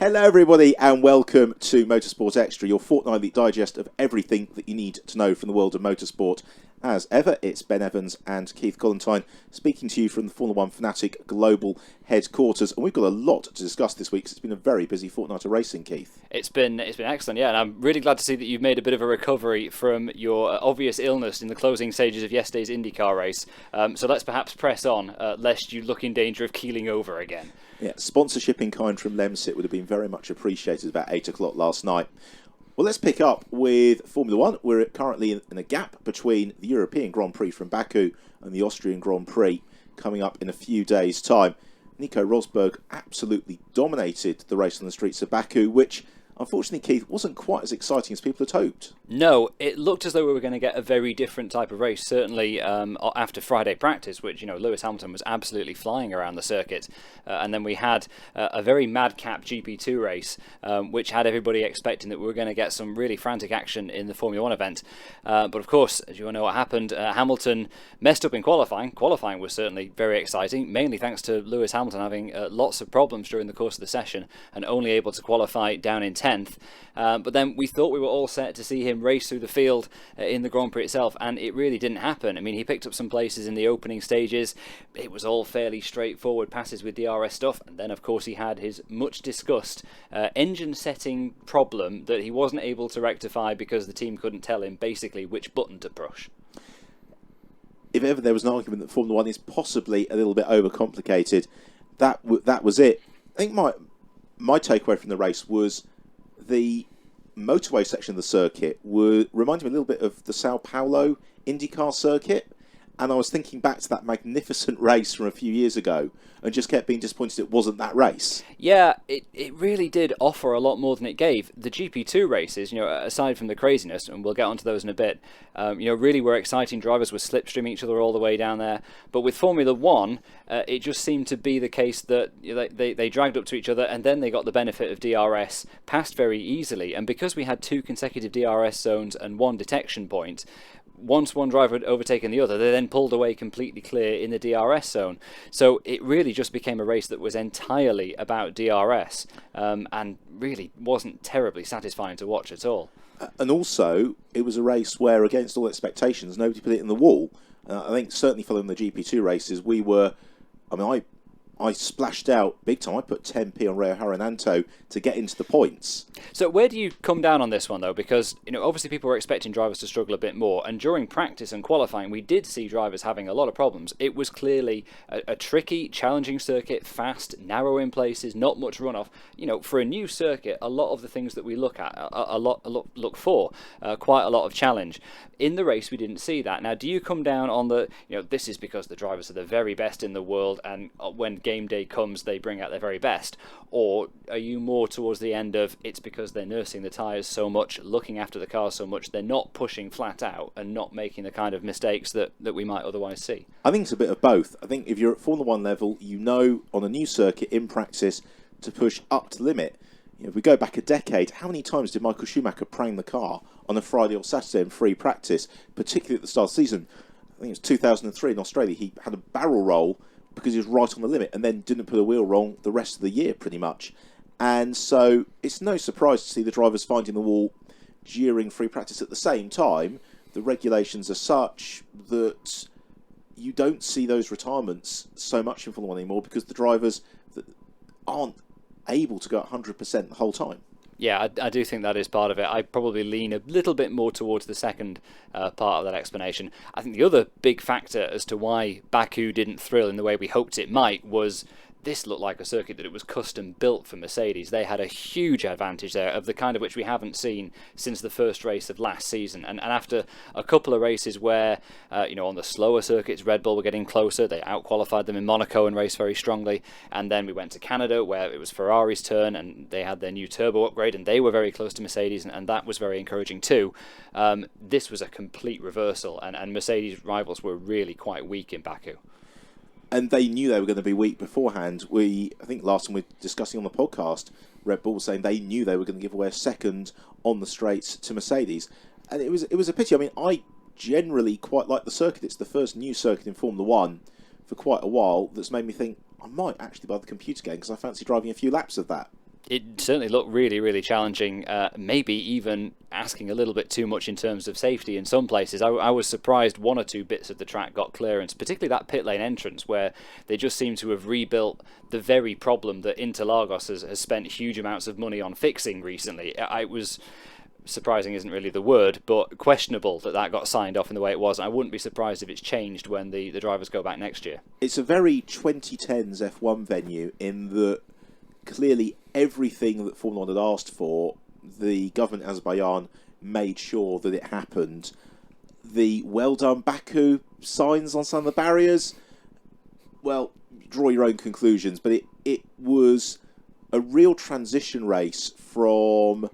Hello everybody and welcome to Motorsport Extra, your fortnightly digest of everything that you need to know from the world of motorsport. As ever, it's Ben Evans and Keith Collantine speaking to you from the Formula 1 Fanatic Global Headquarters. And we've got a lot to discuss this week because it's been a very busy fortnight of racing, Keith. It's been excellent, yeah, and I'm really glad to see that you've made a bit of a recovery from your obvious illness in the closing stages of yesterday's IndyCar race. So let's perhaps press on, lest you look in danger of keeling over again. Yeah, sponsorship in kind from Lemsit would have been very much appreciated about 8 o'clock last night. Well, let's pick up with Formula 1. We're currently in a gap between the European Grand Prix from Baku and the Austrian Grand Prix coming up in a few days' time. Nico Rosberg absolutely dominated the race on the streets of Baku, which, unfortunately, Keith, wasn't quite as exciting as people had hoped. No, it looked as though we were going to get a very different type of race, certainly after Friday practice, which, Lewis Hamilton was absolutely flying around the circuit. And then we had a very madcap GP2 race, which had everybody expecting that we were going to get some really frantic action in the Formula 1 event. But of course, as you all know what happened, Hamilton messed up in qualifying. Qualifying was certainly very exciting, mainly thanks to Lewis Hamilton having lots of problems during the course of the session and only able to qualify down in 10th. But then we thought we were all set to see him race through the field in the Grand Prix itself, and it really didn't happen. I mean, he picked up some places in the opening stages. It was all fairly straightforward passes with DRS stuff, and then of course he had his much discussed engine setting problem that he wasn't able to rectify because the team couldn't tell him basically which button to push. If ever there was an argument that Formula 1 is possibly a little bit overcomplicated, that was it. I think my takeaway from the race was the motorway section of the circuit reminded me a little bit of the Sao Paulo IndyCar circuit, and I was thinking back to that magnificent race from a few years ago and just kept being disappointed it wasn't that race. Yeah, it really did offer a lot more than it gave. The GP2 races, aside from the craziness, and we'll get onto those in a bit, really were exciting. Drivers were slipstreaming each other all the way down there. But with Formula 1, it just seemed to be the case that they dragged up to each other and then they got the benefit of DRS, passed very easily. And because we had 2 consecutive DRS zones and 1 detection point, once one driver had overtaken the other, they then pulled away completely clear in the DRS zone. So it really just became a race that was entirely about DRS and really wasn't terribly satisfying to watch at all. And also, it was a race where, against all expectations, nobody put it in the wall. I think certainly following the GP2 races, I splashed out big time. I put 10p on Rio Harinanto to get into the points. So where do you come down on this one, though? Because, obviously people were expecting drivers to struggle a bit more. And during practice and qualifying, we did see drivers having a lot of problems. It was clearly a tricky, challenging circuit, fast, narrow in places, not much runoff. For a new circuit, a lot of the things that we look at, look for, quite a lot of challenge. In the race, we didn't see that. Now, do you come down on this is because the drivers are the very best in the world, and when game day comes, they bring out their very best? Or are you more towards the end of it's because they're nursing the tyres so much, looking after the cars so much, they're not pushing flat out and not making the kind of mistakes that we might otherwise see? I think it's a bit of both. I think if you're at Formula 1 level, on a new circuit in practice to push up to the limit. If we go back a decade, how many times did Michael Schumacher prang the car on a Friday or Saturday in free practice, particularly at the start of the season? I think it was 2003 in Australia. He had a barrel roll because he was right on the limit and then didn't put a wheel wrong the rest of the year, pretty much. And so it's no surprise to see the drivers finding the wall during free practice. At the same time, the regulations are such that you don't see those retirements so much in Formula 1 anymore because the drivers aren't able to go at 100% the whole time. Yeah, I do think that is part of it. I probably lean a little bit more towards the second part of that explanation. I think the other big factor as to why Baku didn't thrill in the way we hoped it might was this looked like a circuit that it was custom built for Mercedes. They had a huge advantage there of the kind of which we haven't seen since the first race of last season. And after a couple of races where, on the slower circuits, Red Bull were getting closer, they out-qualified them in Monaco and raced very strongly. And then we went to Canada where it was Ferrari's turn and they had their new turbo upgrade and they were very close to Mercedes and that was very encouraging too. This was a complete reversal and Mercedes rivals were really quite weak in Baku. And they knew they were going to be weak beforehand. I think last time we were discussing on the podcast, Red Bull was saying they knew they were going to give away a second on the straights to Mercedes. And it was a pity. I mean, I generally quite like the circuit. It's the first new circuit in Formula 1 for quite a while that's made me think I might actually buy the computer game because I fancy driving a few laps of that. It certainly looked really, really challenging, maybe even asking a little bit too much in terms of safety in some places. I was surprised one or two bits of the track got clearance, particularly that pit lane entrance where they just seem to have rebuilt the very problem that Interlagos has spent huge amounts of money on fixing recently. It was surprising isn't really the word, but questionable that got signed off in the way it was. I wouldn't be surprised if it's changed when the drivers go back next year. It's a very 2010s F1 venue in that clearly everything that Formula 1 had asked for, the government in Azerbaijan made sure that it happened. The well done Baku signs on some of the barriers, well, draw your own conclusions, but it was a real transition race from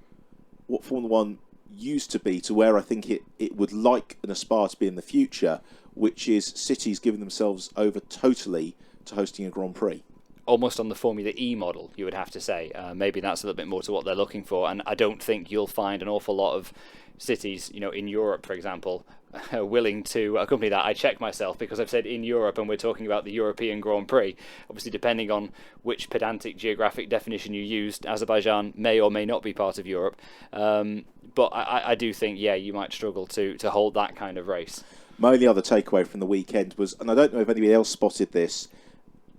what Formula 1 used to be to where I think it would like and aspire to be in the future, which is cities giving themselves over totally to hosting a Grand Prix. Almost on the Formula E model, you would have to say. Maybe that's a little bit more to what they're looking for, and I don't think you'll find an awful lot of cities, in Europe, for example, willing to accompany that. I check myself because I've said in Europe, and we're talking about the European Grand Prix. Obviously, depending on which pedantic geographic definition you used, Azerbaijan may or may not be part of Europe. But I do think, you might struggle to hold that kind of race. My only other takeaway from the weekend was, and I don't know if anybody else spotted this,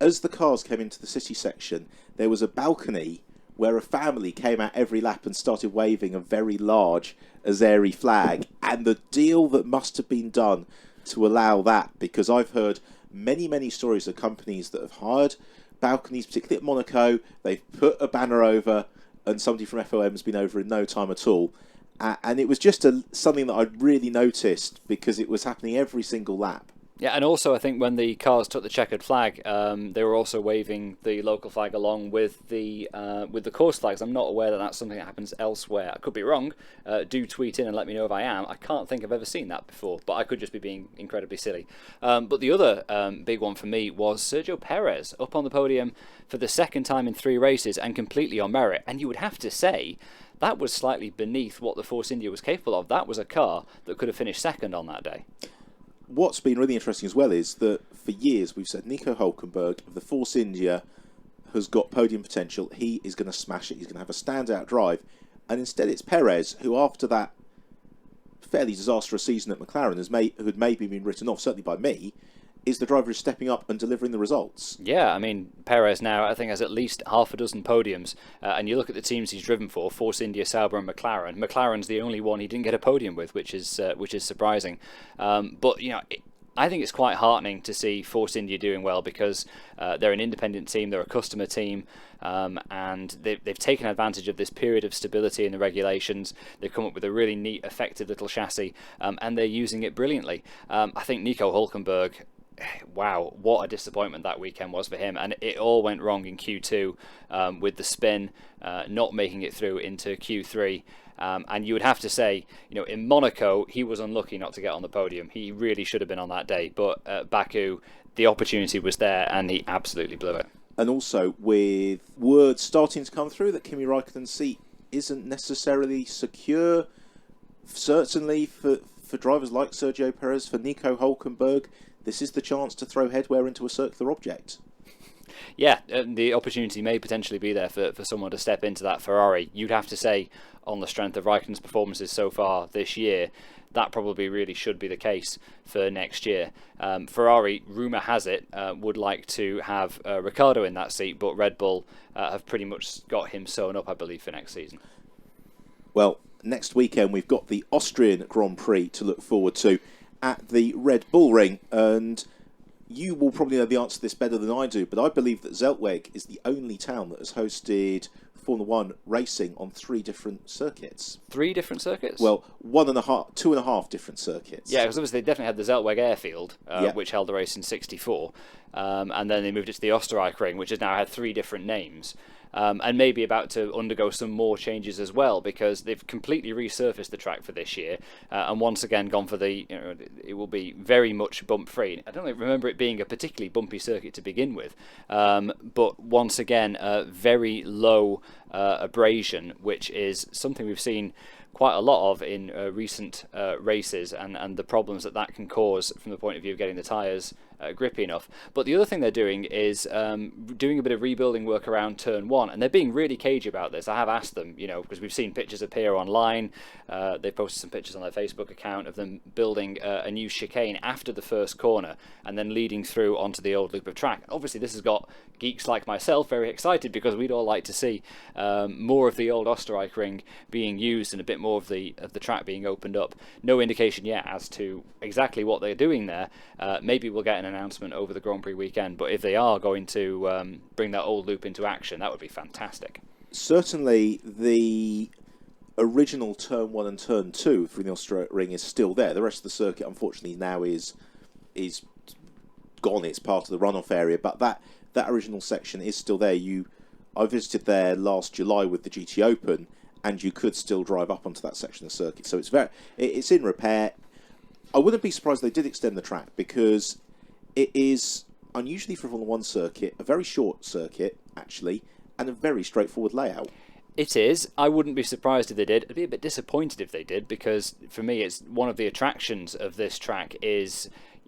as the cars came into the city section, there was a balcony where a family came out every lap and started waving a very large Azeri flag. And the deal that must have been done to allow that, because I've heard many, many stories of companies that have hired balconies, particularly at Monaco, they've put a banner over and somebody from FOM has been over in no time at all. And it was just something that I really noticed because it was happening every single lap. Yeah, and also I think when the cars took the checkered flag, they were also waving the local flag along with the course flags. I'm not aware that that's something that happens elsewhere. I could be wrong. Do tweet in and let me know if I am. I can't think I've ever seen that before, but I could just be being incredibly silly. But the other big one for me was Sergio Perez up on the podium for the second time in 3 races and completely on merit. And you would have to say that was slightly beneath what the Force India was capable of. That was a car that could have finished second on that day. What's been really interesting as well is that for years we've said Nico Hülkenberg of the Force India has got podium potential. He is going to smash it. He's going to have a standout drive. And instead it's Perez, who after that fairly disastrous season at McLaren who had maybe been written off, certainly by me, is the driver who's stepping up and delivering the results. Yeah, I mean, Perez now, I think, has at least half a dozen podiums. And you look at the teams he's driven for, Force India, Sauber and McLaren. McLaren's the only one he didn't get a podium with, which is surprising. But, I think it's quite heartening to see Force India doing well because they're an independent team, they're a customer team, and they've taken advantage of this period of stability in the regulations. They've come up with a really neat, effective little chassis, and they're using it brilliantly. I think Nico Hülkenberg, wow, what a disappointment that weekend was for him, and it all went wrong in Q2 with the spin not making it through into Q3. And you would have to say, in Monaco, he was unlucky not to get on the podium. He really should have been on that day. But at Baku, the opportunity was there, and he absolutely blew it. And also, with words starting to come through that Kimi Raikkonen's seat isn't necessarily secure, certainly for drivers like Sergio Perez, for Nico Hülkenberg, this is the chance to throw headwear into a circular object. Yeah, the opportunity may potentially be there for someone to step into that Ferrari. You'd have to say, on the strength of Raikkonen's performances so far this year, that probably really should be the case for next year. Ferrari, rumour has it, would like to have Ricciardo in that seat, but Red Bull have pretty much got him sewn up, I believe, for next season. Well, next weekend we've got the Austrian Grand Prix to look forward to at the Red Bull Ring, and you will probably know the answer to this better than I do, but I believe that Zeltweg is the only town that has hosted Formula 1 racing on 3 different circuits. 3 different circuits? Well, 2.5 different circuits. Yeah, because obviously they definitely had the Zeltweg airfield, which held the race in '64, and then they moved it to the Österreich Ring, which has now had 3 different names. And maybe about to undergo some more changes as well, because they've completely resurfaced the track for this year, and once again gone for it will be very much bump free. I don't remember it being a particularly bumpy circuit to begin with, but once again very low abrasion, which is something we've seen quite a lot of in recent races, and the problems that can cause from the point of view of getting the tyres grippy enough. But the other thing they're doing is doing a bit of rebuilding work around turn 1, and they're being really cagey about this. I have asked them, because we've seen pictures appear online. They posted some pictures on their Facebook account of them building a new chicane after the first corner and then leading through onto the old loop of track. Obviously, this has got geeks like myself very excited, because we'd all like to see more of the old Österreich ring being used and a bit more of the track being opened up. No indication yet as to exactly what they're doing there. Maybe we'll get an announcement over the Grand Prix weekend, but if they are going to bring that old loop into action, that would be fantastic. Certainly, the original turn 1 and turn 2 for the Österreich ring is still there. The rest of the circuit, unfortunately, now is gone. It's part of the runoff area, but that original section is still there. I visited there last July with the GT Open, and you could still drive up onto that section of the circuit. So it's in repair. I wouldn't be surprised if they did extend the track, because it is unusually for a Formula 1 circuit, a very short circuit actually, and a very straightforward layout. It is. I wouldn't be surprised if they did. I'd be a bit disappointed if they did, because for me, it's one of the attractions of this track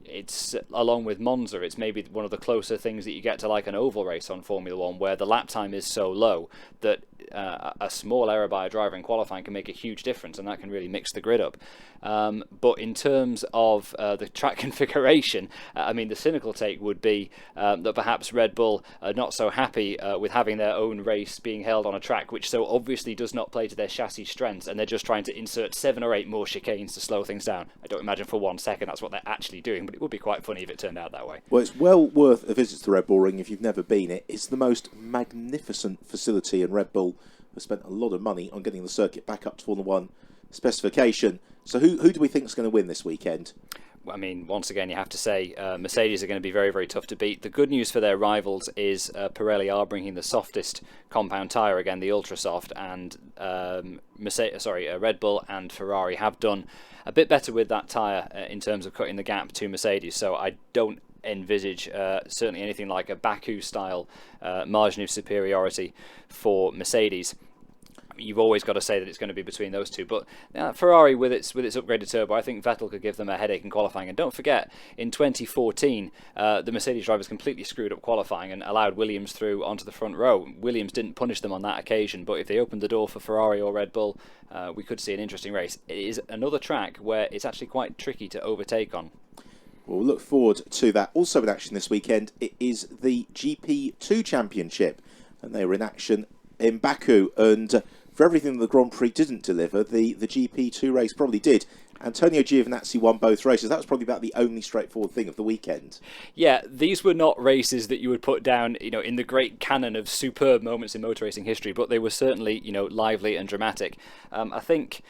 it's along with Monza, it's maybe one of the closer things that you get to like an oval race on Formula 1, where the lap time is so low that a small error by a driver in qualifying can make a huge difference, and that can really mix the grid up. But in terms of the track configuration, the cynical take would be that perhaps Red Bull are not so happy with having their own race being held on a track which so obviously does not play to their chassis strengths, and they're just trying to insert 7 or 8 more chicanes to slow things down. I don't imagine for 1 second that's what they're actually doing, but it would be quite funny if it turned out that way. Well, it's well worth a visit to the Red Bull Ring if you've never been. It's the most magnificent facility, and Red Bull have spent a lot of money on getting the circuit back up to Formula 1 specification. So who do we think is going to win this weekend? Once again, you have to say Mercedes are going to be very, very tough to beat. The good news for their rivals is Pirelli are bringing the softest compound tyre again, the Ultra Soft, and Red Bull and Ferrari have done a bit better with that tyre in terms of cutting the gap to Mercedes. So I don't envisage certainly anything like a Baku-style margin of superiority for Mercedes. You've always got to say that it's going to be between those two, but Ferrari with its upgraded turbo, I think Vettel could give them a headache in qualifying. And don't forget, in 2014, the Mercedes drivers completely screwed up qualifying and allowed Williams through onto the front row. Williams didn't punish them on that occasion, but if they opened the door for Ferrari or Red Bull, we could see an interesting race. It is another track where it's actually quite tricky to overtake on. Well, we'll look forward to that. Also in action this weekend, it is the GP2 Championship, and they were in action in Baku, and for everything the Grand Prix didn't deliver, the GP2 race probably did. Antonio Giovinazzi won both races. That was probably about the only straightforward thing of the weekend. Yeah, these were not races that you would put down, in the great canon of superb moments in motor racing history, but they were certainly, lively and dramatic. I think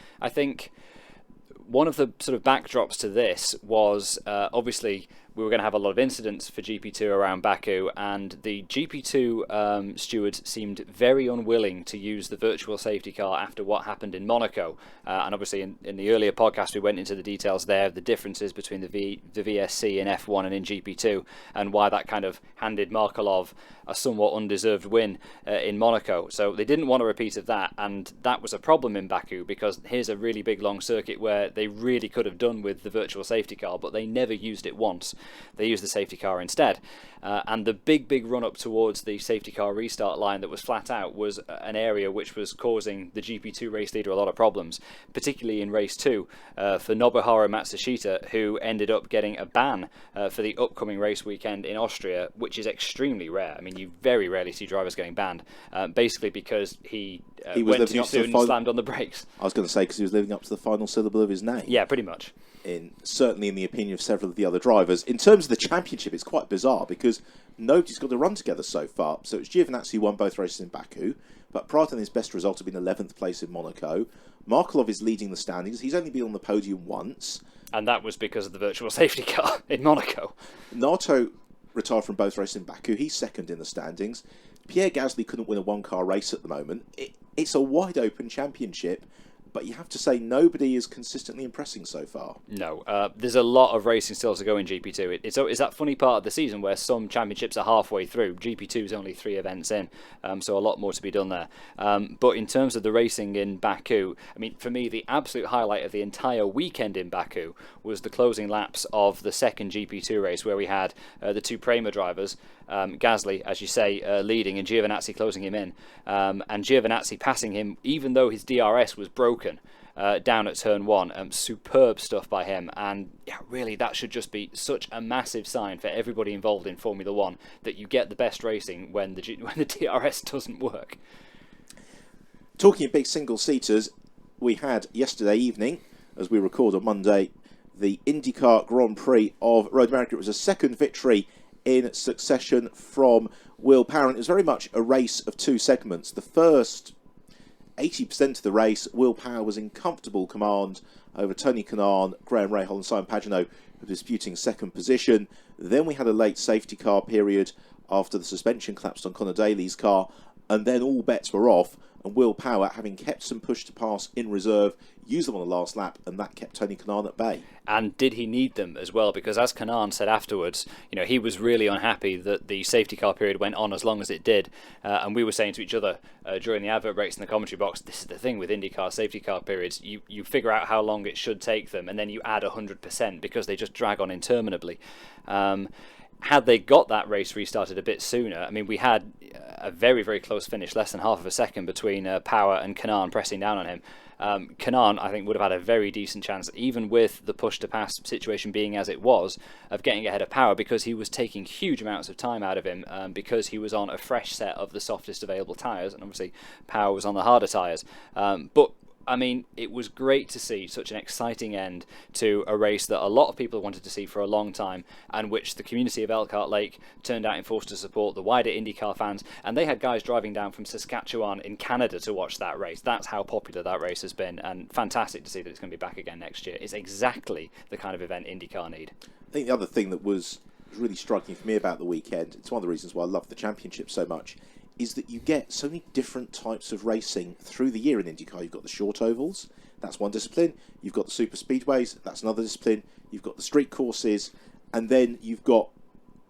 one of the sort of backdrops to this was obviously we were going to have a lot of incidents for GP2 around Baku, and the GP2 stewards seemed very unwilling to use the virtual safety car after what happened in Monaco. And obviously in the earlier podcast we went into the details there, the differences between the VSC in F1 and in GP2, and why that kind of handed Markelov a somewhat undeserved win in Monaco. So they didn't want a repeat of that, and that was a problem in Baku, because here's a really big long circuit where they really could have done with the virtual safety car, but they never used it once. They used the safety car instead. And the big run up towards the safety car restart line that was flat out was an area which was causing the GP2 race leader a lot of problems, particularly in race 2 for Nobuharu Matsushita, who ended up getting a ban for the upcoming race weekend in Austria, which is extremely rare. You very rarely see drivers getting banned, basically because he went too soon and slammed on the brakes. I was going to say because he was living up to the final syllable of his name. Yeah, pretty much. Certainly in the opinion of several of the other drivers. In terms of the championship, it's quite bizarre because nobody's got a run together so far. So it's Giovinazzi who won both races in Baku, but prior to his best result had been 11th place in Monaco. Markelov is leading the standings. He's only been on the podium once. And that was because of the virtual safety car in Monaco. Nato retired from both races in Baku. He's second in the standings. Pierre Gasly couldn't win a one-car race at the moment. It's a wide-open championship. but you have to say nobody is consistently impressing so far. No, there's a lot of racing still to go in GP2. It's that funny part of the season where some championships are halfway through. GP2 is only 3 events in, so a lot more to be done there. But in terms of the racing in Baku, I mean, for me, the absolute highlight of the entire weekend in Baku was the closing laps of the second GP2 race, where we had the 2 Prema drivers, Gasly, as you say, leading, and Giovinazzi closing him in, and Giovinazzi passing him even though his DRS was broken down at turn 1. Superb stuff by him, and yeah, really that should just be such a massive sign for everybody involved in Formula 1 that you get the best racing when the DRS doesn't work. Talking of big single-seaters, we had yesterday evening, as we record on Monday, the IndyCar Grand Prix of Road America. It was a second victory in succession from Will Power, and it was very much a race of 2 segments. The first 80% of the race, Will Power was in comfortable command over Tony Kanaan, Graham Rahal and Simon Pagenaud, who were disputing second position. Then we had a late safety car period after the suspension collapsed on Conor Daly's car, and then all bets were off, and Will Power, having kept some push to pass in reserve, used them on the last lap, and that kept Tony Kanaan at bay. And did he need them as well? Because as Kanaan said afterwards, he was really unhappy that the safety car period went on as long as it did. And we were saying to each other during the advert breaks in the commentary box, this is the thing with IndyCar safety car periods. You figure out how long it should take them, and then you add 100% because they just drag on interminably. Had they got that race restarted a bit sooner, I mean, we had a very, very close finish, less than half of a second between Power and Kanaan pressing down on him. Kanaan, I think, would have had a very decent chance, even with the push-to-pass situation being as it was, of getting ahead of Power, because he was taking huge amounts of time out of him, because he was on a fresh set of the softest available tyres, and obviously Power was on the harder tyres. But I mean, it was great to see such an exciting end to a race that a lot of people wanted to see for a long time, and which the community of Elkhart Lake turned out in force to support, the wider IndyCar fans, and they had guys driving down from Saskatchewan in Canada to watch that race. That's how popular that race has been, and fantastic to see that it's going to be back again next year. It's exactly the kind of event IndyCar need. I think the other thing that was really striking for me about the weekend, it's one of the reasons why I love the championship so much, is that you get so many different types of racing through the year in IndyCar. You've got the short ovals, that's one discipline. You've got the super speedways, that's another discipline. You've got the street courses, and then you've got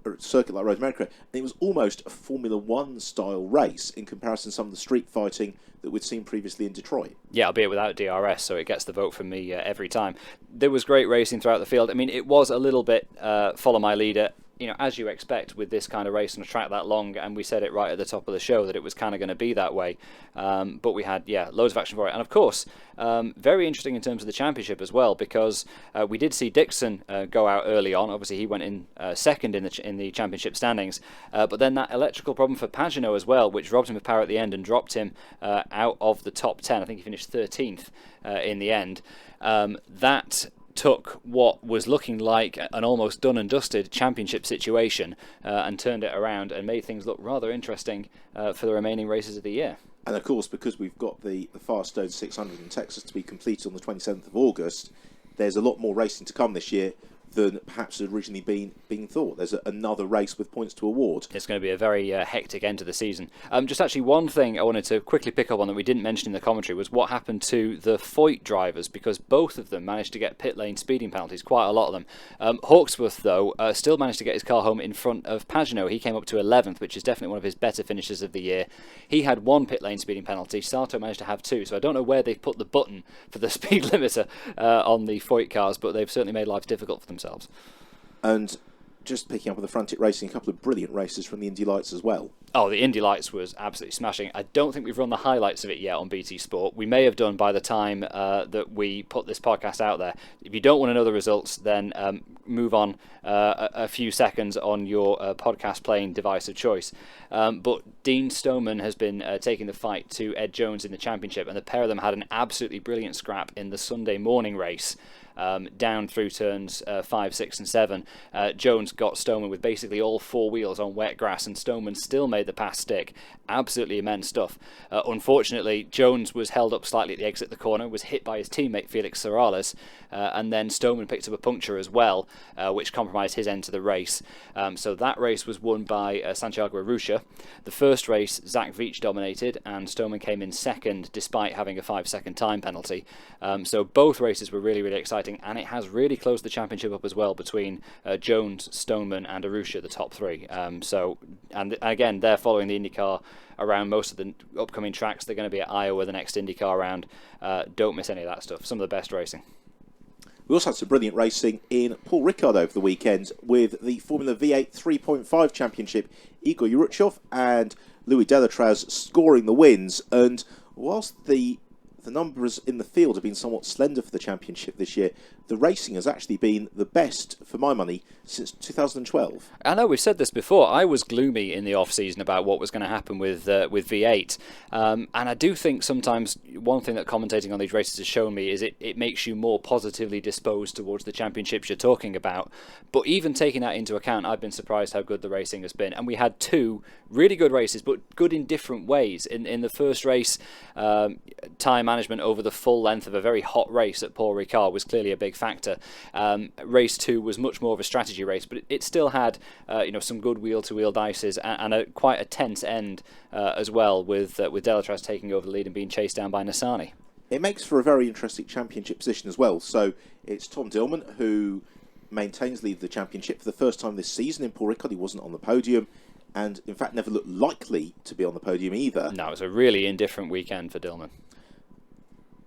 a circuit like Road America. And it was almost a Formula 1 style race in comparison to some of the street fighting that we'd seen previously in Detroit. Yeah, albeit without DRS, so it gets the vote from me every time. There was great racing throughout the field. I mean, it was a little bit follow my leader, as you expect with this kind of race on a track that long, and we said it right at the top of the show that it was kind of going to be that way. But we had, loads of action for it. And of course, very interesting in terms of the championship as well, because we did see Dixon go out early on. Obviously, he went in second in the championship standings. But then that electrical problem for Pagenaud as well, which robbed him of power at the end and dropped him out of the top 10. I think he finished 13th in the end. That took what was looking like an almost done and dusted championship situation and turned it around and made things look rather interesting for the remaining races of the year. And of course, because we've got the Firestone 600 in Texas to be completed on the 27th of August, there's a lot more racing to come this year than perhaps had originally been thought. There's another race with points to award. It's going to be a very hectic end to the season. Just actually one thing I wanted to quickly pick up on that we didn't mention in the commentary was what happened to the Foyt drivers, because both of them managed to get pit lane speeding penalties, quite a lot of them. Hawksworth, though, still managed to get his car home in front of Pagenaud. He came up to 11th, which is definitely one of his better finishes of the year. He had 1 pit lane speeding penalty. Sato managed to have 2, so I don't know where they've put the button for the speed limiter on the Foyt cars, but they've certainly made life difficult for themselves. And just picking up on the Frontic Racing, a couple of brilliant races from the Indy Lights as well. Oh, the Indy Lights was absolutely smashing. I don't think we've run the highlights of it yet on BT Sport. We may have done by the time that we put this podcast out there. If you don't want to know the results, then move on a few seconds on your podcast playing device of choice. But Dean Stoneman has been taking the fight to Ed Jones in the championship, and the pair of them had an absolutely brilliant scrap in the Sunday morning race. down through turns 5, 6 and 7. Jones got Stoneman with basically all four wheels on wet grass, and Stoneman still made the pass stick. Absolutely immense stuff. Unfortunately, Jones was held up slightly at the exit of the corner, was hit by his teammate Felix Sorales, and then Stoneman picked up a puncture as well, which compromised his end to the race. So that race was won by Santiago Arusha. The first race, Zach Veach dominated, and Stoneman came in second despite having a 5-second time penalty. So both races were really, really exciting, and it has really closed the championship up as well between Jones, Stoneman and Arusha, the top three. And again, they're following the IndyCar around most of the upcoming tracks. They're going to be at Iowa the next IndyCar round. Don't miss any of that stuff. Some of the best racing. We also had some brilliant racing in Paul Ricard over the weekend with the Formula V8 3.5 Championship. Igor Yuruchov and Louis Delatraz scoring the wins. And whilst the numbers in the field have been somewhat slender for the championship this year, the racing has actually been the best, for my money, since 2012. I know we've said this before. I was gloomy in the off-season about what was going to happen with V8. And I do think sometimes one thing that commentating on these races has shown me is it makes you more positively disposed towards the championships you're talking about. But even taking that into account, I've been surprised how good the racing has been. And we had two really good races, but good in different ways. In the first race, time management over the full length of a very hot race at Paul Ricard was clearly a big factor. Race 2 was much more of a strategy race, but it still had some good wheel-to-wheel dices and quite a tense end as well, with Delatraz taking over the lead and being chased down by Nassani. It makes for a very interesting championship position as well. So it's Tom Dillman who maintains lead of the championship for the first time this season in Paul Ricard. He wasn't on the podium, and in fact never looked likely to be on the podium either. No, it was a really indifferent weekend for Dillman.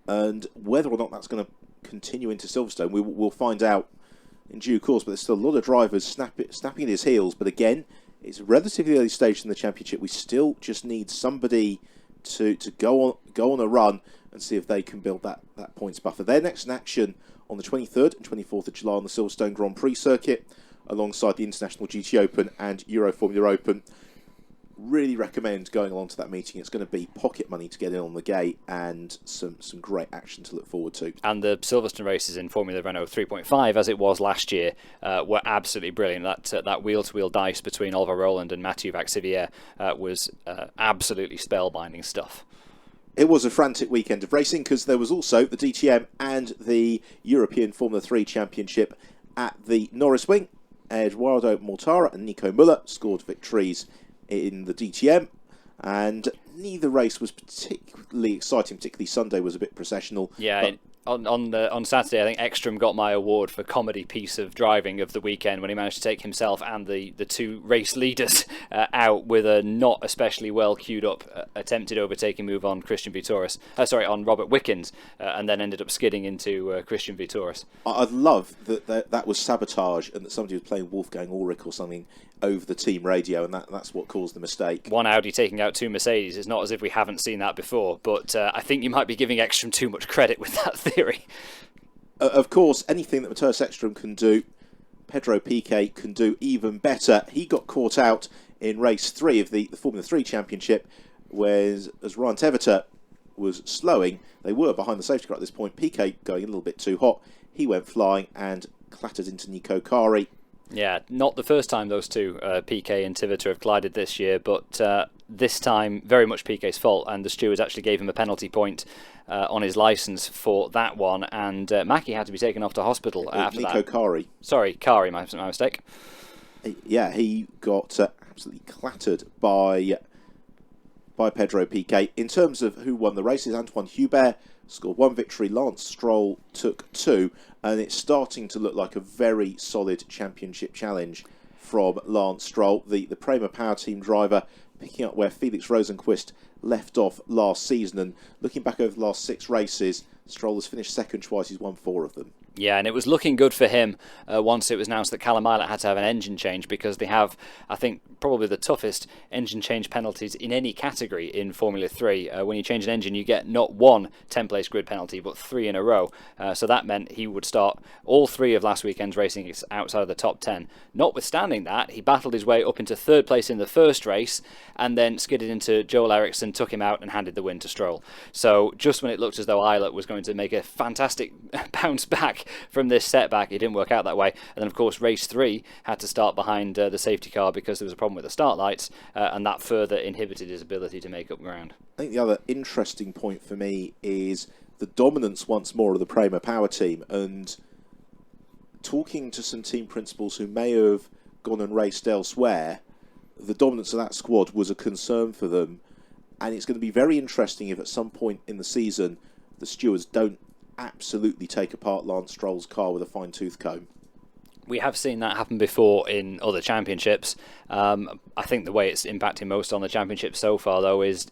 And whether or not that's going to continue into Silverstone, we'll find out in due course. But there's still a lot of drivers snapping at his heels. But again, it's a relatively early stage in the championship. We still just need somebody to go on a run and see if they can build that points buffer. They're next in action on the 23rd and 24th of July on the Silverstone Grand Prix circuit, alongside the International GT Open and Euro Formula Open. Really recommend going along to that meeting. It's going to be pocket money to get in on the gate, and some great action to look forward to. And the Silverstone races in Formula Renault 3.5, as it was last year, were absolutely brilliant. That wheel-to-wheel dice between Oliver Rowland and Mathieu Vaxivière was absolutely spellbinding stuff. It was a frantic weekend of racing, because there was also the DTM and the European Formula 3 Championship at the Norris Wing. Eduardo Mortara and Nico Müller scored victories in the DTM, and neither race was particularly exciting. Particularly Sunday was a bit processional. Yeah, on Saturday, I think Ekstrom got my award for comedy piece of driving of the weekend when he managed to take himself and the two race leaders out with a not especially well queued up attempted overtaking move on on Robert Wickens, and then ended up skidding into Christian Vitoris. I'd love that was sabotage, and that somebody was playing Wolfgang Ulrich or something over the team radio, and that's what caused the mistake. One Audi taking out two Mercedes. It's not as if we haven't seen that before, but I think you might be giving Ekstrom too much credit with that theory. Of course, anything that Matthias Ekstrom can do, Pedro Piquet can do even better. He got caught out in race 3 of the Formula 3 Championship, whereas as Ryan Teveter was slowing, they were behind the safety car at this point. Piquet going a little bit too hot. He went flying and clattered into Nico Kari. Yeah, not the first time those two, Piquet and Teveter, have collided this year, but this time very much Piquet's fault, and the stewards actually gave him a penalty point on his licence for that one, and Mackie had to be taken off to hospital after Nico that. Nico Kari. Sorry, Kari, my mistake. Yeah, he got absolutely clattered by Pedro Piquet. In terms of who won the races, Antoine Hubert scored 1 victory, Lance Stroll took 2, and it's starting to look like a very solid championship challenge from Lance Stroll, the Prema Power Team driver, picking up where Felix Rosenqvist left off last season. And looking back over the last 6 races, Stroll has finished second twice. He's won 4 of them. Yeah, and it was looking good for him once it was announced that Callum Ilott had to have an engine change, because they have, I think, probably the toughest engine change penalties in any category in Formula 3. When you change an engine, you get not 1 10-place grid penalty, but 3 in a row. So that meant he would start all 3 of last weekend's racing outside of the top 10. Notwithstanding that, he battled his way up into 3rd place in the first race, and then skidded into Joel Eriksson, took him out, and handed the win to Stroll. So just when it looked as though Ilott was going to make a fantastic bounce back back from this setback. It didn't work out that way. And then, of course, race 3 had to start behind the safety car because there was a problem with the start lights, and that further inhibited his ability to make up ground. I think the other interesting point for me is the dominance once more of the Prema Power team, and talking to some team principals who may have gone and raced elsewhere, the dominance of that squad was a concern for them, and it's going to be very interesting if at some point in the season the stewards don't absolutely take apart Lance Stroll's car with a fine-tooth comb. We have seen that happen before in other championships. I think the way it's impacting most on the championship so far, though, is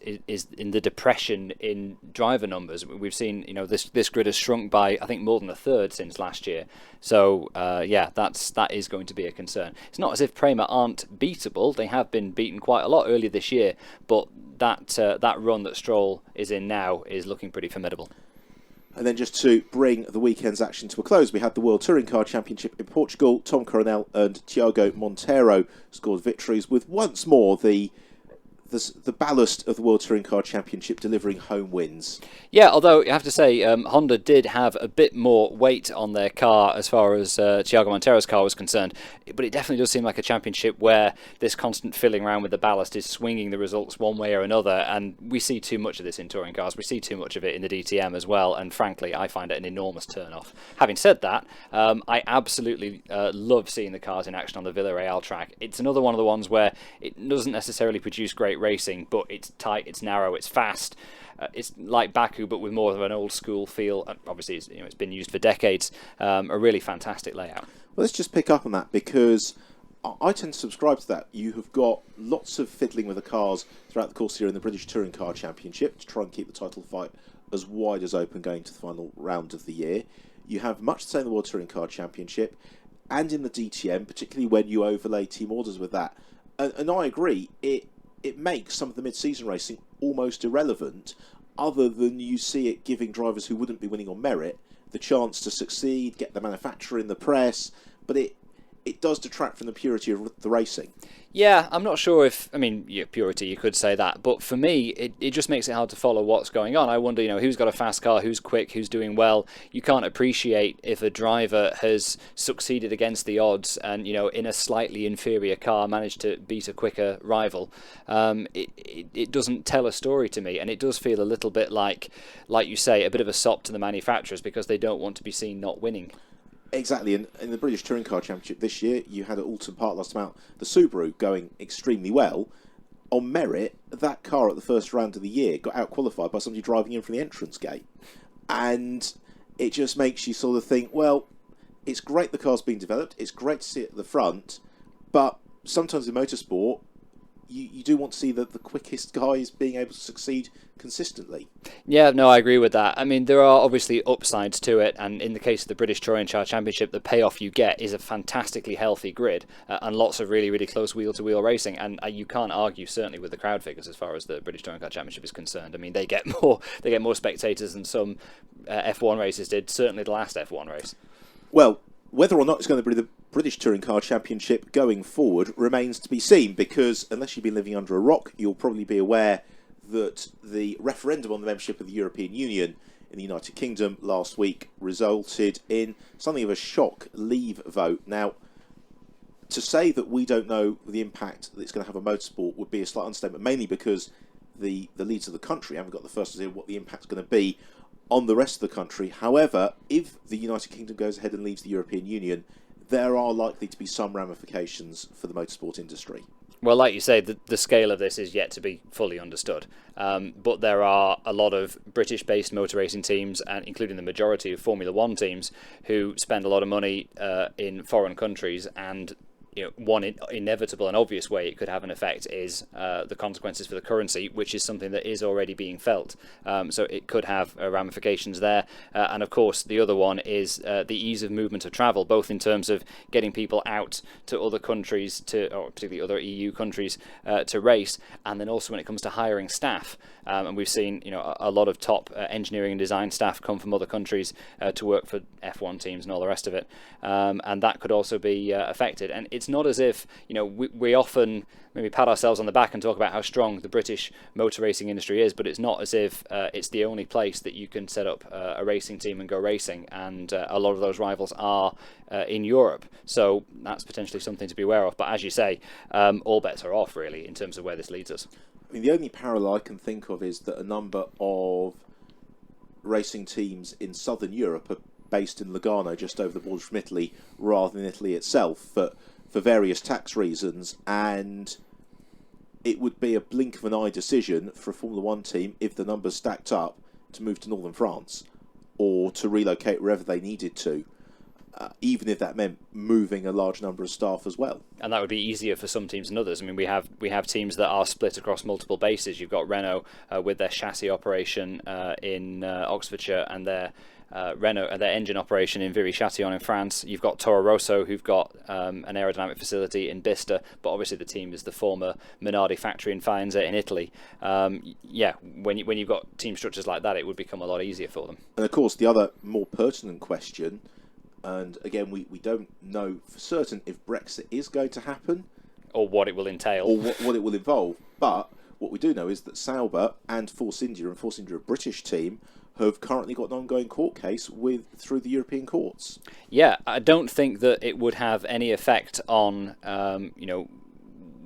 in the depression in driver numbers. We've seen, this grid has shrunk by, I think, more than a third since last year. So, that is going to be a concern. It's not as if Prema aren't beatable. They have been beaten quite a lot earlier this year, but that run that Stroll is in now is looking pretty formidable. And then just to bring the weekend's action to a close, we had the World Touring Car Championship in Portugal. Tom Coronel and Thiago Monteiro scored victories, with once more the ballast of the World Touring Car Championship delivering home wins. Yeah, although you have to say Honda did have a bit more weight on their car as far as Thiago Monteiro's car was concerned, but it definitely does seem like a championship where this constant fiddling around with the ballast is swinging the results one way or another, and we see too much of this in touring cars. We see too much of it in the DTM as well, and frankly I find it an enormous turn-off. Having said that, I absolutely love seeing the cars in action on the Villarreal track. It's another one of the ones where it doesn't necessarily produce great racing, but it's tight, it's narrow, it's fast. It's like Baku, but with more of an old school feel. Obviously, it's been used for decades. A really fantastic layout. Well, let's just pick up on that, because I tend to subscribe to that. You have got lots of fiddling with the cars throughout the course here in the British Touring Car Championship to try and keep the title fight as wide as open going to the final round of the year. You have much the same in the World Touring Car Championship and in the DTM, particularly when you overlay team orders with that. And I agree, it makes some of the mid-season racing almost irrelevant, other than you see it giving drivers who wouldn't be winning on merit the chance to succeed, get the manufacturer in the press, but it does detract from the purity of the racing. Yeah, I'm not sure if, purity, you could say that, but for me, it just makes it hard to follow what's going on. I wonder, who's got a fast car, who's quick, who's doing well. You can't appreciate if a driver has succeeded against the odds and, in a slightly inferior car managed to beat a quicker rival. It doesn't tell a story to me, and it does feel a little bit like you say, a bit of a sop to the manufacturers because they don't want to be seen not winning. Exactly, and in the British Touring Car Championship this year, you had at Alton Park last time out the Subaru going extremely well. On merit, that car at the first round of the year got out-qualified by somebody driving in from the entrance gate. And it just makes you sort of think, well, it's great the car's being developed, it's great to see it at the front, but sometimes in motorsport, you do want to see the quickest guys being able to succeed consistently. Yeah, no, I agree with that. There are obviously upsides to it, and in the case of the British Touring Car Championship, the payoff you get is a fantastically healthy grid and lots of really, really close wheel-to-wheel racing, and you can't argue, certainly with the crowd figures as far as the British Touring Car Championship is concerned. They get more spectators than some F1 races did, certainly the last F1 race. Well, whether or not it's going to be the British Touring Car Championship going forward remains to be seen, because unless you've been living under a rock, you'll probably be aware that the referendum on the membership of the European Union in the United Kingdom last week resulted in something of a shock leave vote. Now, to say that we don't know the impact that it's going to have on motorsport would be a slight understatement, mainly because the leaders of the country haven't got the first idea of what the impact's going to be on the rest of the country. However, if the United Kingdom goes ahead and leaves the European Union, there are likely to be some ramifications for the motorsport industry. Well, like you say, the scale of this is yet to be fully understood. But there are a lot of British-based motor racing teams, and including the majority of Formula One teams, who spend a lot of money in foreign countries, and one inevitable and obvious way it could have an effect is the consequences for the currency, which is something that is already being felt. So it could have ramifications there. And of course, the other one is the ease of movement of travel, both in terms of getting people out to other countries, or particularly other EU countries, to race, and then also when it comes to hiring staff. And we've seen a lot of top engineering and design staff come from other countries to work for F1 teams and all the rest of it. And that could also be affected. And it's it's not as if, we often maybe pat ourselves on the back and talk about how strong the British motor racing industry is, but it's not as if it's the only place that you can set up a racing team and go racing, and a lot of those rivals are in Europe, so that's potentially something to be aware of. But as you say, all bets are off really in terms of where this leads us. I mean, the only parallel I can think of is that a number of racing teams in southern Europe are based in Lugano, just over the border from Italy, rather than Italy itself, for various tax reasons, and it would be a blink of an eye decision for a Formula One team, if the numbers stacked up, to move to northern France or to relocate wherever they needed to, even if that meant moving a large number of staff as well. And that would be easier for some teams than others. I mean, we have teams that are split across multiple bases. You've got Renault with their chassis operation in Oxfordshire, and their Renault, their engine operation in Viry-Châtillon in France. You've got Toro Rosso, who've got an aerodynamic facility in Bicester, but obviously the team is the former Minardi factory in Faenza in Italy. When you've got team structures like that, it would become a lot easier for them. And of course, the other more pertinent question, and again, we don't know for certain if Brexit is going to happen, or what it will entail, or what it will involve. But what we do know is that Sauber and Force India, a British team, have currently got an ongoing court case through the European courts. Yeah, I don't think that it would have any effect on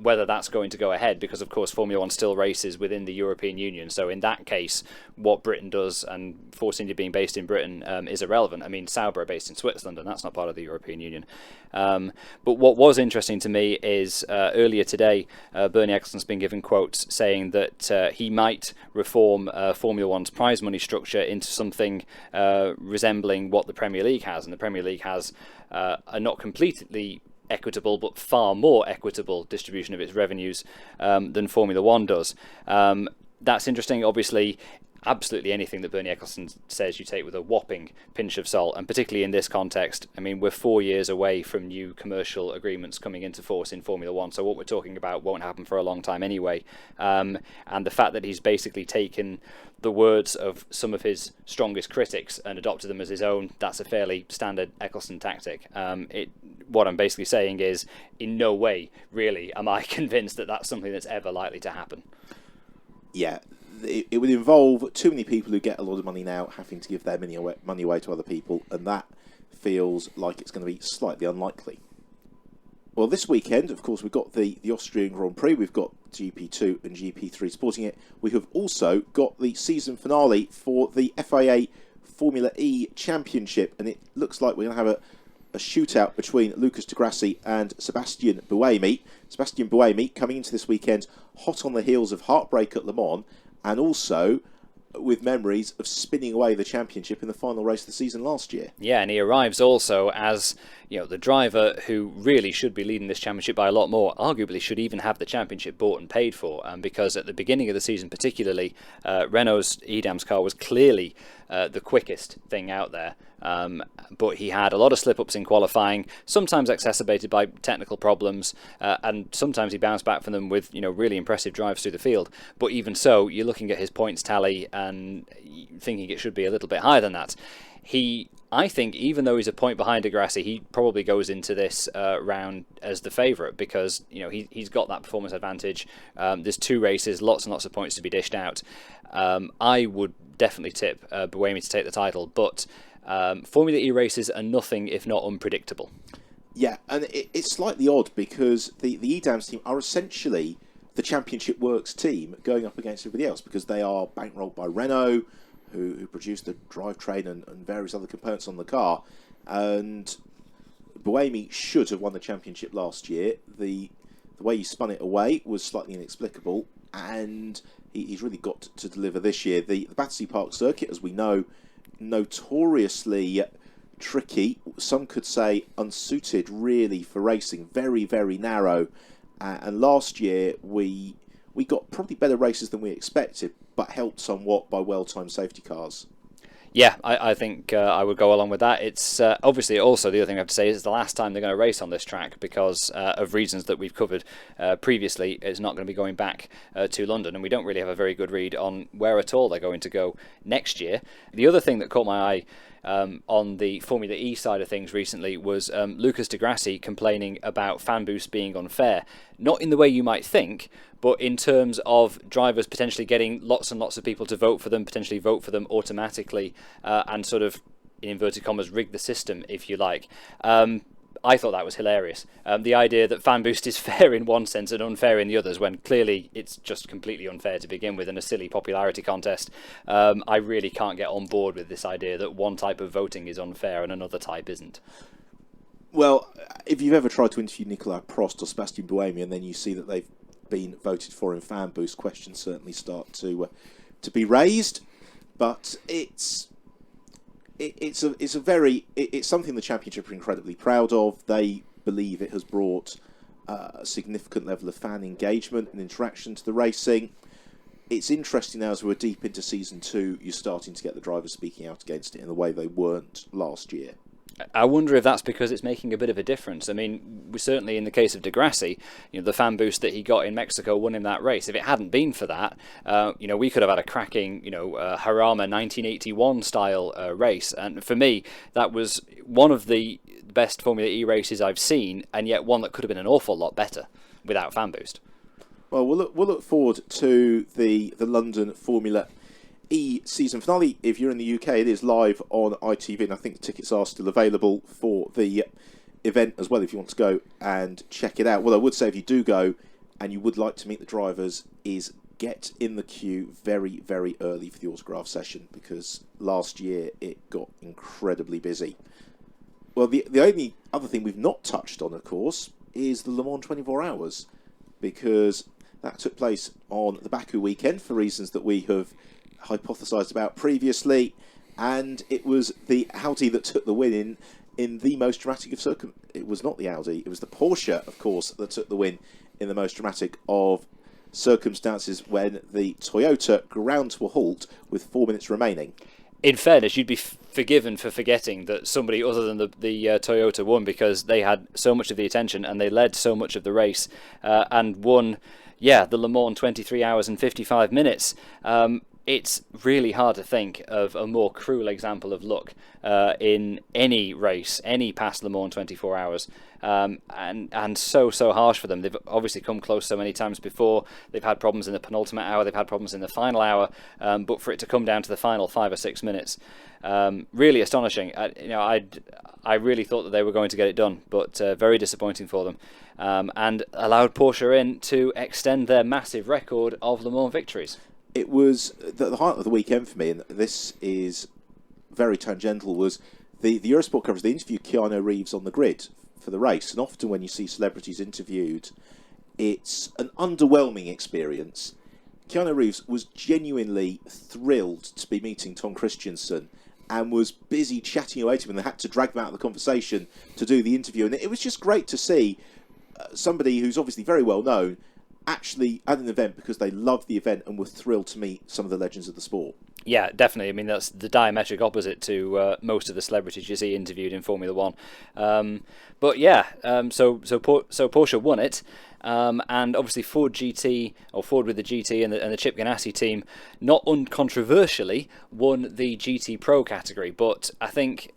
whether that's going to go ahead, because of course Formula One still races within the European Union. So in that case, what Britain does, and Force India being based in Britain, is irrelevant. I mean, Sauber are based in Switzerland, and that's not part of the European Union. But what was interesting to me is earlier today, Bernie Ecclestone's been given quotes saying that he might reform Formula One's prize money structure into something resembling what the Premier League has, and the Premier League has a not completely equitable but far more equitable distribution of its revenues than Formula One does. That's interesting. Obviously, absolutely anything that Bernie Ecclestone says you take with a whopping pinch of salt, and particularly in this context. I mean, we're 4 years away from new commercial agreements coming into force in Formula One, so what we're talking about won't happen for a long time anyway. And the fact that he's basically taken the words of some of his strongest critics and adopted them as his own, that's a fairly standard Ecclestone tactic. What I'm basically saying is, in no way, really, am I convinced that that's something that's ever likely to happen. Yeah, it would involve too many people who get a lot of money now having to give their money away to other people, and that feels like it's going to be slightly unlikely. Well, this weekend, of course, we've got the Austrian Grand Prix, we've got GP2 and GP3 supporting it. We have also got the season finale for the FIA Formula E Championship, and it looks like we're going to have a shootout between Lucas di Grassi and Sebastian Buemi. Sebastian Buemi coming into this weekend hot on the heels of Heartbreak at Le Mans, and also with memories of spinning away the championship in the final race of the season last year. Yeah, and he arrives also as the driver who really should be leading this championship by a lot more, arguably should even have the championship bought and paid for, because at the beginning of the season particularly, Renault's Edam's car was clearly the quickest thing out there. But he had a lot of slip-ups in qualifying, sometimes exacerbated by technical problems, and sometimes he bounced back from them with really impressive drives through the field. But even so, you're looking at his points tally and thinking it should be a little bit higher than that. I think, even though he's a point behind di Grassi, he probably goes into this round as the favourite, because he's got that performance advantage. There's 2 races, lots and lots of points to be dished out. I would definitely tip Buemi to take the title, but Formula E races are nothing if not unpredictable. Yeah, and it's slightly odd because the Edam's team are essentially the Championship Works team going up against everybody else, because they are bankrolled by Renault, who produce the drivetrain and various other components on the car. And Buemi should have won the championship last year. The way he spun it away was slightly inexplicable, and he's really got to deliver this year. The Battersea Park circuit, as we know, notoriously tricky. Some could say unsuited really for racing. Very, very narrow. And last year we got probably better races than we expected, but helped somewhat by well-timed safety cars. Yeah, I think I would go along with that. It's obviously also the other thing I have to say is it's the last time they're going to race on this track because of reasons that we've covered previously. It's not going to be going back to London, and we don't really have a very good read on where at all they're going to go next year. The other thing that caught my eye on the Formula E side of things recently was Lucas di Grassi complaining about fan boost being unfair. Not in the way you might think, but in terms of drivers potentially getting lots and lots of people to vote for them, potentially vote for them automatically, and sort of, in inverted commas, rig the system, if you like. I thought that was hilarious. The idea that fan boost is fair in one sense and unfair in the others, when clearly it's just completely unfair to begin with in a silly popularity contest. I really can't get on board with this idea that one type of voting is unfair and another type isn't. Well, if you've ever tried to interview Nicolas Prost or Sebastian Buemi and then you see that they've been voted for in fan boost, questions certainly start to be raised. But it's something the championship are incredibly proud of. They believe it has brought a significant level of fan engagement and interaction to the racing. It's interesting now, as we're deep into season 2, you're starting to get the drivers speaking out against it in a way they weren't last year. I wonder if that's because it's making a bit of a difference. I mean, we certainly, in the case of di Grassi, the fan boost that he got in Mexico won him that race. If it hadn't been for that, we could have had a cracking, Harama 1981 style race. And for me, that was one of the best Formula E races I've seen, and yet one that could have been an awful lot better without fan boost. Well, we'll look forward to the London Formula E season finale. If you're in the UK, it is live on ITV, and I think tickets are still available for the event as well if you want to go and check it out. What I would say, if you do go and you would like to meet the drivers, is get in the queue very, very early for the autograph session, because last year it got incredibly busy. Well, the only other thing we've not touched on, of course, is the Le Mans 24 Hours, because that took place on the Baku weekend for reasons that we have hypothesised about previously, and it was the Audi that took the win in the most dramatic of it was not the Audi, it was the Porsche, of course, that took the win in the most dramatic of circumstances, when the Toyota ground to a halt with 4 minutes remaining. In fairness, you'd be forgiven for forgetting that somebody other than the Toyota won, because they had so much of the attention and they led so much of the race and won, the Le Mans 23 hours and 55 minutes. It's really hard to think of a more cruel example of luck in any race, any past Le Mans 24 hours, and so harsh for them. They've obviously come close so many times before. They've had problems in the penultimate hour, they've had problems in the final hour, but for it to come down to the final 5 or 6 minutes, really astonishing. I really thought that they were going to get it done, but very disappointing for them, and allowed Porsche in to extend their massive record of Le Mans victories. It was the highlight of the weekend for me, and this is very tangential, was the Eurosport coverage. They interviewed Keanu Reeves on the grid for the race, and often when you see celebrities interviewed, it's an underwhelming experience. Keanu Reeves was genuinely thrilled to be meeting Tom Christensen and was busy chatting away to him, and they had to drag them out of the conversation to do the interview. And it was just great to see somebody who's obviously very well known actually at an event because they loved the event and were thrilled to meet some of the legends of the sport. Yeah, definitely. I mean, that's the diametric opposite to most of the celebrities you see interviewed in Formula One. So Porsche won it, and obviously Ford GT, or Ford with the GT and the Chip Ganassi team, not uncontroversially won the GT Pro category. But I think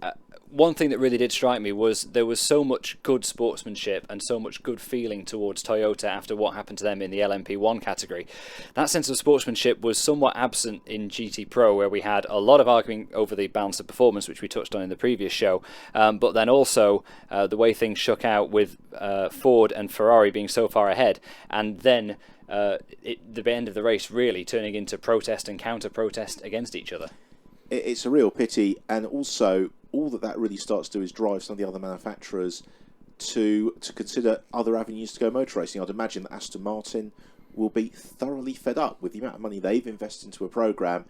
one thing that really did strike me was there was so much good sportsmanship and so much good feeling towards Toyota after what happened to them in the LMP1 category. That sense of sportsmanship was somewhat absent in GT Pro, where we had a lot of arguing over the balance of performance, which we touched on in the previous show, but then also the way things shook out with Ford and Ferrari being so far ahead, and then the end of the race really turning into protest and counter-protest against each other. It's a real pity, and also all that really starts to do is drive some of the other manufacturers to consider other avenues to go motor racing. I'd imagine that Aston Martin will be thoroughly fed up with the amount of money they've invested into a programme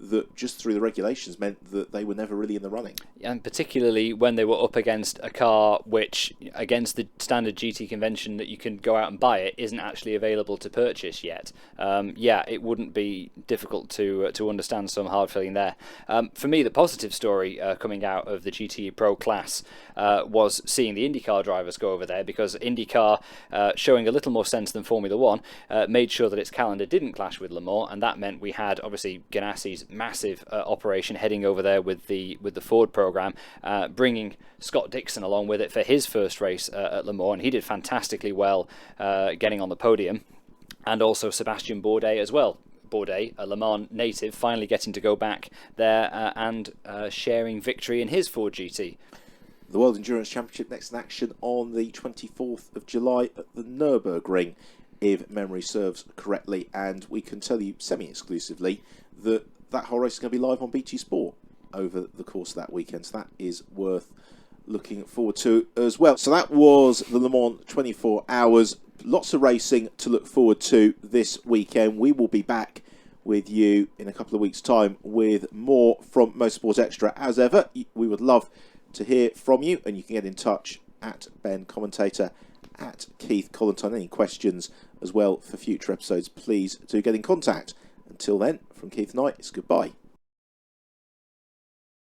that just through the regulations meant that they were never really in the running. And particularly when they were up against a car which, against the standard GT convention that you can go out and buy it, isn't actually available to purchase yet. It wouldn't be difficult to understand some hard feeling there. For me, the positive story coming out of the GT Pro class was seeing the IndyCar drivers go over there, because IndyCar, showing a little more sense than Formula One, made sure that its calendar didn't clash with Le Mans, and that meant we had obviously Ganassi's massive operation, heading over there with the Ford program, bringing Scott Dixon along with it for his first race at Le Mans, and he did fantastically well, getting on the podium, and also Sebastian Bourdais as well. Bourdais, a Le Mans native, finally getting to go back there and sharing victory in his Ford GT. The World Endurance Championship next in action on the 24th of July at the Nürburgring, if memory serves correctly, and we can tell you semi-exclusively that whole race is going to be live on BT Sport over the course of that weekend, so that is worth looking forward to as well. So that was the Le Mans 24 hours. Lots of racing to look forward to this weekend. We will be back with you in a couple of weeks' time with more from Motorsport Extra. As ever, we would love to hear from you, and you can get in touch at Ben Commentator, at Keith Collantine. Any questions as well for future episodes, please do get in contact. Until then, from Keith Knight, it's goodbye.